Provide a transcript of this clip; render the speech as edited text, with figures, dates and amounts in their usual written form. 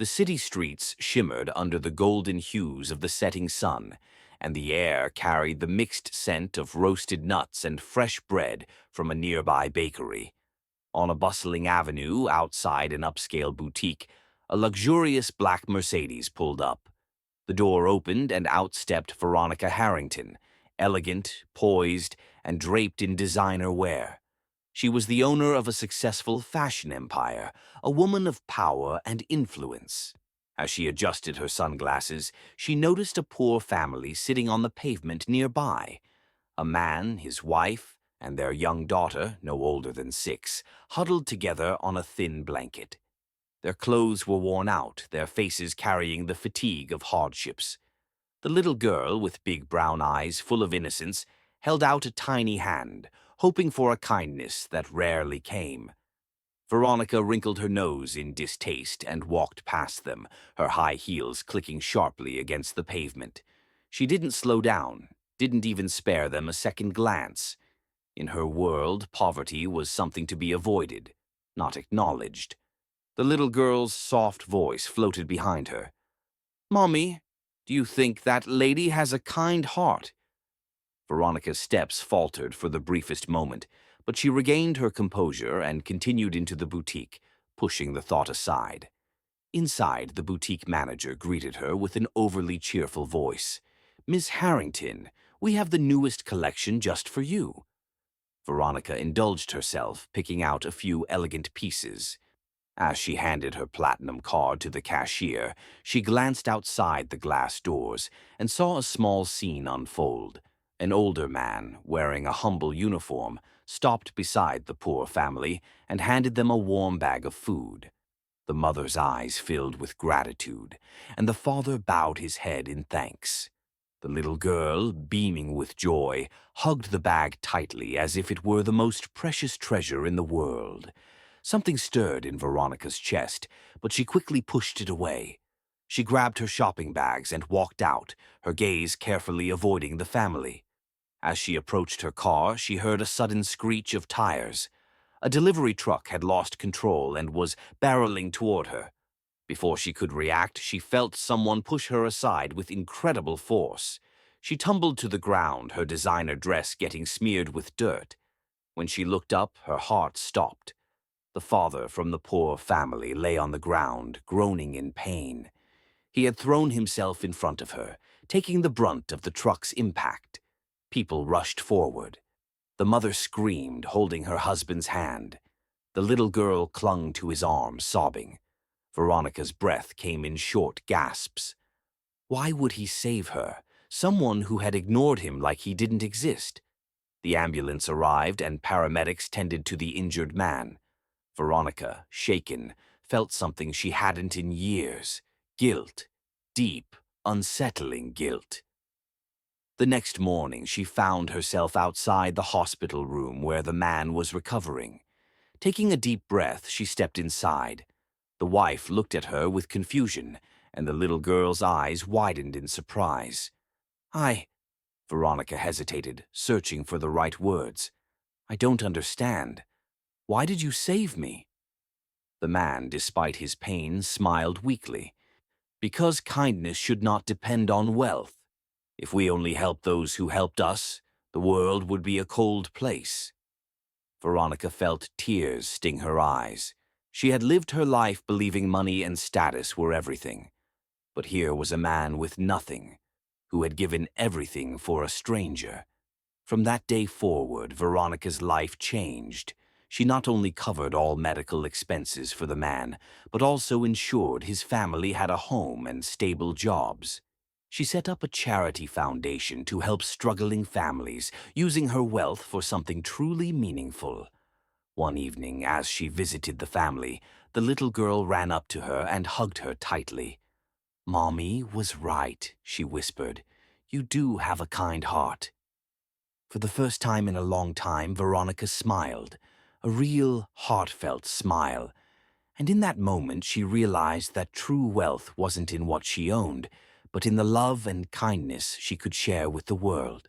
The city streets shimmered under the golden hues of the setting sun, and the air carried the mixed scent of roasted nuts and fresh bread from a nearby bakery. On a bustling avenue outside an upscale boutique, a luxurious black Mercedes pulled up. The door opened and out stepped Veronica Harrington, elegant, poised, and draped in designer wear. She was the owner of a successful fashion empire, a woman of power and influence. As she adjusted her sunglasses, she noticed a poor family sitting on the pavement nearby. A man, his wife, and their young daughter, no older than 6, huddled together on a thin blanket. Their clothes were worn out, their faces carrying the fatigue of hardships. The little girl, with big brown eyes full of innocence, held out a tiny hand, hoping for a kindness that rarely came. Veronica wrinkled her nose in distaste and walked past them, her high heels clicking sharply against the pavement. She didn't slow down, didn't even spare them a second glance. In her world, poverty was something to be avoided, not acknowledged. The little girl's soft voice floated behind her. "Mommy, do you think that lady has a kind heart?" Veronica's steps faltered for the briefest moment, but she regained her composure and continued into the boutique, pushing the thought aside. Inside, the boutique manager greeted her with an overly cheerful voice. "Miss Harrington, we have the newest collection just for you." Veronica indulged herself, picking out a few elegant pieces. As she handed her platinum card to the cashier, she glanced outside the glass doors and saw a small scene unfold. An older man, wearing a humble uniform, stopped beside the poor family and handed them a warm bag of food. The mother's eyes filled with gratitude, and the father bowed his head in thanks. The little girl, beaming with joy, hugged the bag tightly as if it were the most precious treasure in the world. Something stirred in Veronica's chest, but she quickly pushed it away. She grabbed her shopping bags and walked out, her gaze carefully avoiding the family. As she approached her car, she heard a sudden screech of tires. A delivery truck had lost control and was barreling toward her. Before she could react, she felt someone push her aside with incredible force. She tumbled to the ground, her designer dress getting smeared with dirt. When she looked up, her heart stopped. The father from the poor family lay on the ground, groaning in pain. He had thrown himself in front of her, taking the brunt of the truck's impact. People rushed forward. The mother screamed, holding her husband's hand. The little girl clung to his arm, sobbing. Veronica's breath came in short gasps. Why would he save her, someone who had ignored him like he didn't exist? The ambulance arrived and paramedics tended to the injured man. Veronica, shaken, felt something she hadn't in years. Guilt. Deep, unsettling guilt. The next morning, she found herself outside the hospital room where the man was recovering. Taking a deep breath, she stepped inside. The wife looked at her with confusion, and the little girl's eyes widened in surprise. Veronica hesitated, searching for the right words. "I don't understand. Why did you save me?" The man, despite his pain, smiled weakly. "Because kindness should not depend on wealth. If we only helped those who helped us, the world would be a cold place." Veronica felt tears sting her eyes. She had lived her life believing money and status were everything. But here was a man with nothing, who had given everything for a stranger. From that day forward, Veronica's life changed. She not only covered all medical expenses for the man, but also ensured his family had a home and stable jobs. She set up a charity foundation to help struggling families, using her wealth for something truly meaningful. One evening, as she visited the family, the little girl ran up to her and hugged her tightly. "Mommy was right," she whispered. "You do have a kind heart." For the first time in a long time, Veronica smiled, a real, heartfelt smile. And in that moment, she realized that true wealth wasn't in what she owned, but in the love and kindness she could share with the world.